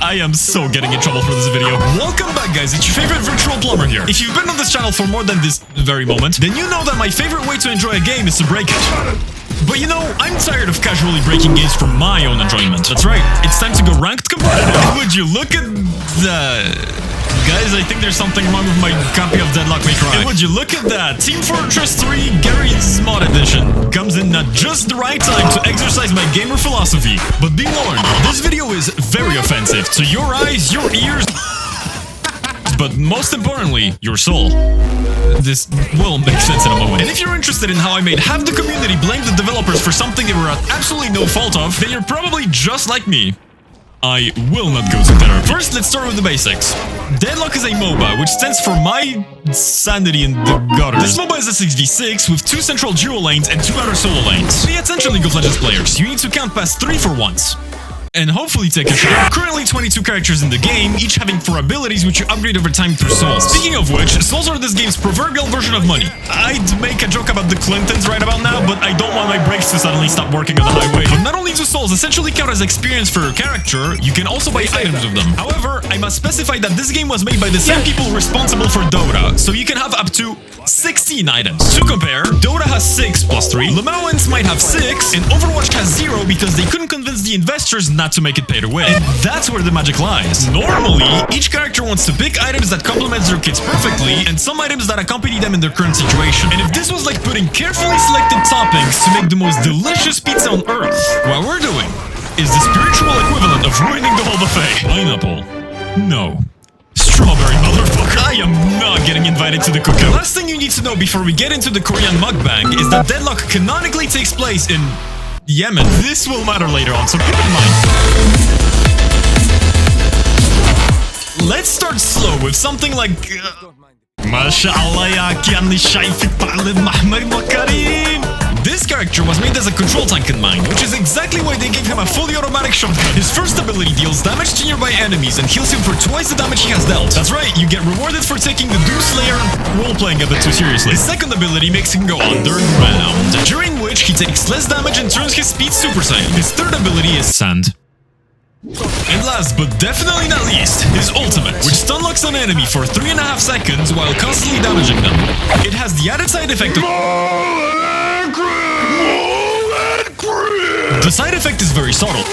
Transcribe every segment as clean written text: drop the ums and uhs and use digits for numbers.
I am so getting in trouble for this video. Welcome back, guys. It's your favorite virtual plumber here. If you've been on this channel for more than this very moment, then you know that my favorite way to enjoy a game is to break it. But you know, I'm tired of casually breaking games for my own enjoyment. That's right, it's time to go ranked competitive. Would you look at the... Guys, I think there's something wrong with my copy of Deadlock May Cry. And would you look at that? Team Fortress 3 Gary's Mod Edition comes in at just the right time to exercise my gamer philosophy. But be warned, this video is very offensive to your eyes, your ears, but most importantly, your soul. This will make sense in a moment. And if you're interested in how I made half the community blame the developers for something they were at absolutely no fault of, then you're probably just like me. I will not go to terror. First, let's start with the basics. Deadlock is a MOBA, which stands for my sanity in the gutter. This MOBA is a 6v6 with 2 central duo lanes and 2 outer solo lanes. Pay attention, League of Legends players. You need to count past 3 for once. And hopefully take a shot. There are currently 22 characters in the game, each having 4 abilities which you upgrade over time through souls. Speaking of which, souls are this game's proverbial version of money. I'd make a joke about the Clintons right about now, but I don't want my brakes to suddenly stop working on the highway. But not only do souls essentially count as experience for your character, you can also buy items with them. However, I must specify that this game was made by the same people responsible for Dota, so you can have up to 16 items. To compare, Dota has 6 plus 3, Lemoans might have 6, and Overwatch has 0 because they couldn't convince the investors not to make it pay to win. And that's where the magic lies. Normally, each character wants to pick items that complement their kits perfectly, and some items that accompany them in their current situation. And if this was like putting carefully selected toppings to make the most delicious pizza on earth, what we're doing is the spiritual equivalent of ruining the whole buffet. Pineapple. No. Strawberry, motherfucker. I am not getting invited to the cookout. The last thing you need to know before we get into the Korean mukbang is that Deadlock canonically takes place in Yemen. This will matter later on, so keep in mind. Let's start slow with something like... MashaAllah ya kiani shayfik ta'lib Mahmad wa Karim. This character was made as a control tank in mind, which is exactly why they gave him a fully automatic shotgun. His first ability deals damage to nearby enemies and heals him for twice the damage he has dealt. That's right, you get rewarded for taking the Doom Slayer role-playing a bit too seriously. His second ability makes him go underground, during which he takes less damage and turns his speed Super Saiyan. His third ability is Sand. And last but definitely not least, his ultimate, which stun locks an enemy for 3.5 seconds while constantly damaging them. It has the added side effect of... The side effect is very subtle.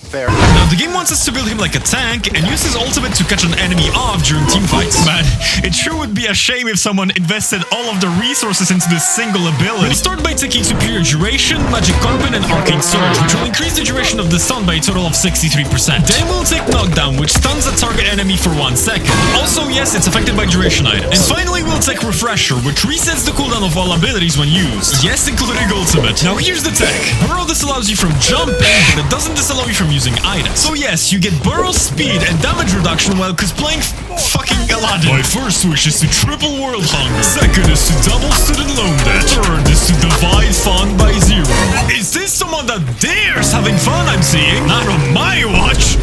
Fair. Now, the game wants us to build him like a tank and use his ultimate to catch an enemy off during teamfights. Man, it sure would be a shame if someone invested all of the resources into this single ability. We'll start by taking Superior Duration, Magic Carpet, and Arcane Surge, which will increase the duration of the stun by a total of 63%. Then we'll take Knockdown, which stuns a target enemy for 1 second. Also, yes, it's affected by duration items. And finally, we'll take Refresher, which resets the cooldown of all abilities when used. Yes, including Ultimate. Now, here's the tech. Burrow disallows you from jumping, but it doesn't disallow you from using items. So yes, you get burrow speed and damage reduction while cosplaying fucking Aladdin. My first wish is to triple world hunger. Second is to double student loan debt. Third is to divide fun by 0. Is this someone that dares having fun I'm seeing? Not on my watch.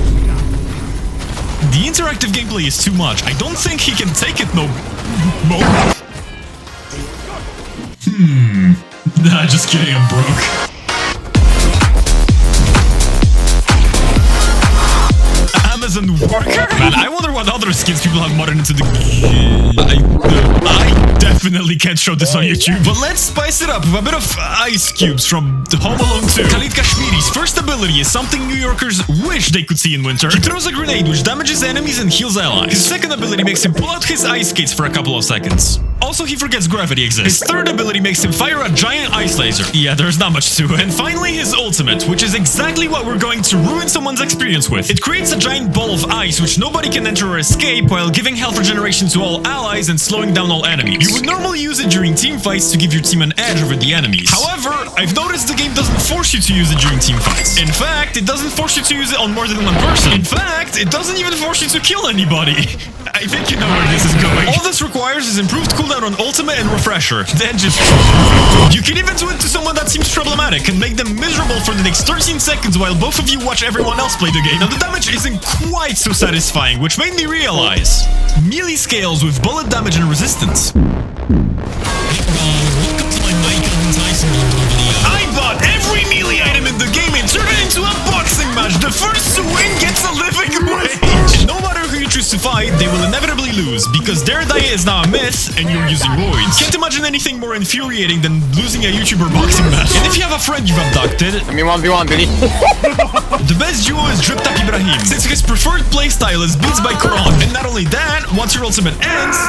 The interactive gameplay is too much. I don't think he can take it no more. Nah, just kidding, I'm broke. Amazon worker? Man, I wonder what other skins people have modded into the game. I definitely can't show this on YouTube. But let's spice it up with a bit of ice cubes from Home Alone 2. Khalid Kashmiri's first ability is something New Yorkers wish they could see in winter. He throws a grenade which damages enemies and heals allies. His second ability makes him pull out his ice skates for a couple of seconds. Also, he forgets gravity exists. His third ability makes him fire a giant ice laser. Yeah, there's not much to it. And finally, his ultimate, which is exactly what we're going to ruin someone's experience with. It creates a giant ball of ice which nobody can enter or escape while giving health regeneration to all allies and slowing down all enemies. You would normally use it during team fights to give your team an edge over the enemies. However, I've noticed the game doesn't force you to use it during team fights. In fact, it doesn't force you to use it on more than one person. In fact, it doesn't even force you to kill anybody. I think you know where this is going. All this requires is improved cooldown on ultimate and refresher. Then just... You can even do it to someone that seems problematic and make them miserable for the next 13 seconds while both of you watch everyone else play the game. Now the damage isn't quite so satisfying, which made me realize melee scales with bullet damage and resistance. Welcome to my MiKelvin Tyson video. I bought every melee item in the game and turned it into a The first to win gets a living wage! And no matter who you choose to fight, they will inevitably lose, because their diet is now a myth, and you're using roids. Can't imagine anything more infuriating than losing a YouTuber boxing match. And if you have a friend you've abducted... I mean 1v1, Billy. The best duo is Drip Tap Ibrahim, since his preferred playstyle is Beats by Quran. And not only that, once your ultimate ends...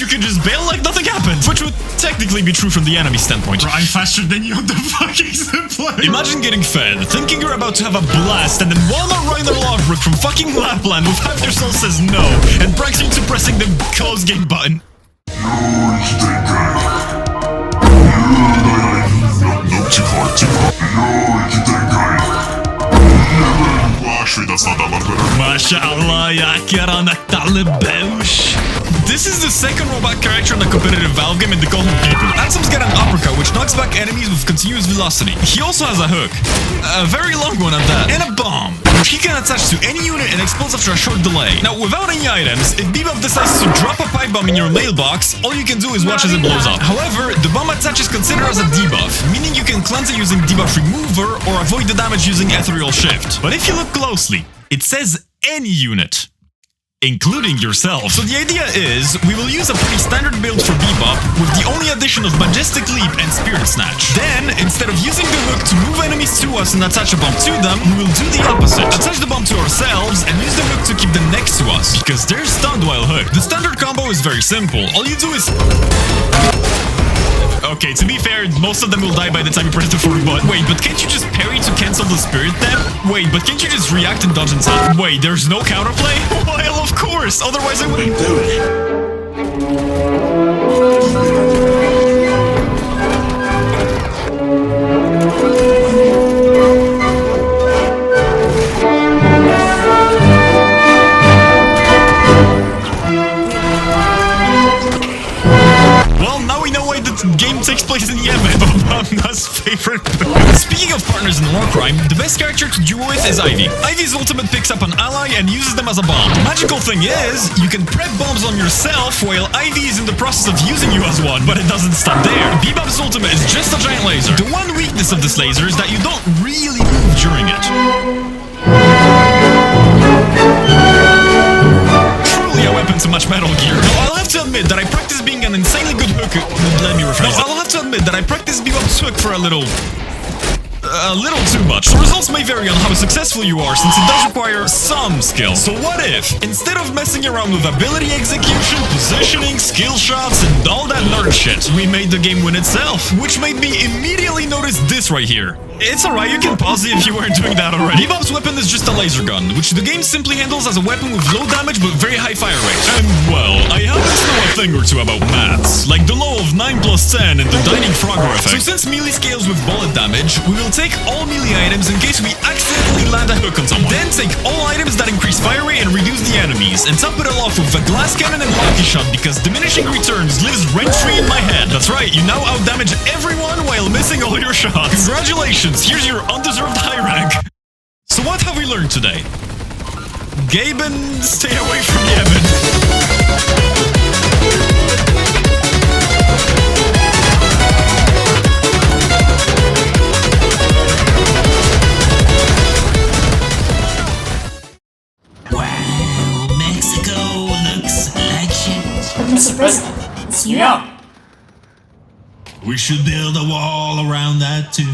you can just bail like nothing happened, which would technically be true from the enemy standpoint. Bro, I'm faster than you on the fucking zipline. Imagine getting fed, thinking you're about to have a blast, and then Walmart Reiner Logbrook from fucking Lapland with half your soul says no, and pranks you into pressing the close game button. Actually, that's not that much better. MashaAllah, ya kiranak ta'lib Baeush. This is the second robot character in a competitive Valve game in the Call of People. Ansom's got an uppercut which knocks back enemies with continuous velocity. He also has a hook, a very long one at that, and a bomb, which he can attach to any unit and explodes after a short delay. Now, without any items, if Bebop decides to drop a pipe bomb in your mailbox, all you can do is watch as it blows up. However, the bomb attach is considered as a debuff, meaning you can cleanse it using debuff remover or avoid the damage using ethereal shift. But if you look closely, it says any unit, including yourself. So the idea is, we will use a pretty standard build for Bebop, with the only addition of Majestic Leap and Spirit Snatch. Then, instead of using the hook to move enemies to us and attach a bomb to them, we will do the opposite. Attach the bomb to ourselves and use the hook to keep them next to us, because they're stunned while hooked. The standard combo is very simple. All you do is... Okay, to be fair, most of them will die by the time you press the forward button. Wait, but can't you just parry to cancel the spirit then? Wait, but can't you just react and dodge and tap? Wait, there's no counterplay? Well, of course, otherwise I wouldn't do it. Game takes place in Yemen, Obama's favorite build. Speaking of partners in war crime, the best character to duo with is Ivy. Ivy's ultimate picks up an ally and uses them as a bomb. The magical thing is, you can prep bombs on yourself while Ivy is in the process of using you as one, but it doesn't stop there. Bebop's ultimate is just a giant laser. The one weakness of this laser is that you don't really move during it. Truly a weapon to match Metal Gear. Now, I'll have to admit that I practice being an insanely good hook. Let me rephrase. No, I'll have to admit that I practice Bebop's hook for a little too much. The results may vary on how successful you are, since it does require some skill. So what if, instead of messing around with ability execution, positioning, skill shots, and all that nerd shit, we made the game win itself? Which made me immediately notice this right here. It's alright, you can pause it if you weren't doing that already. Bebop's weapon is just a laser gun, which the game simply handles as a weapon with low damage but very high fire rate. And well, I happen to know a thing or two about maths, like the law of 9 plus 10 and the Dining Frogger effect. So since melee scales with bullet damage, we will take all melee items in case we accidentally land a hook on someone. Then take all items that increase fire rate and reduce the enemies, and top it all off with a glass cannon and lucky shot, because diminishing returns lives rent-free in my head. That's right, you now outdamage everyone while missing all your shots. Congratulations! Here's your undeserved high rank. So what have we learned today? Gaben, stay away from Yemen. Wow, Mexico looks like shit. Yeah. We should build a wall around that too.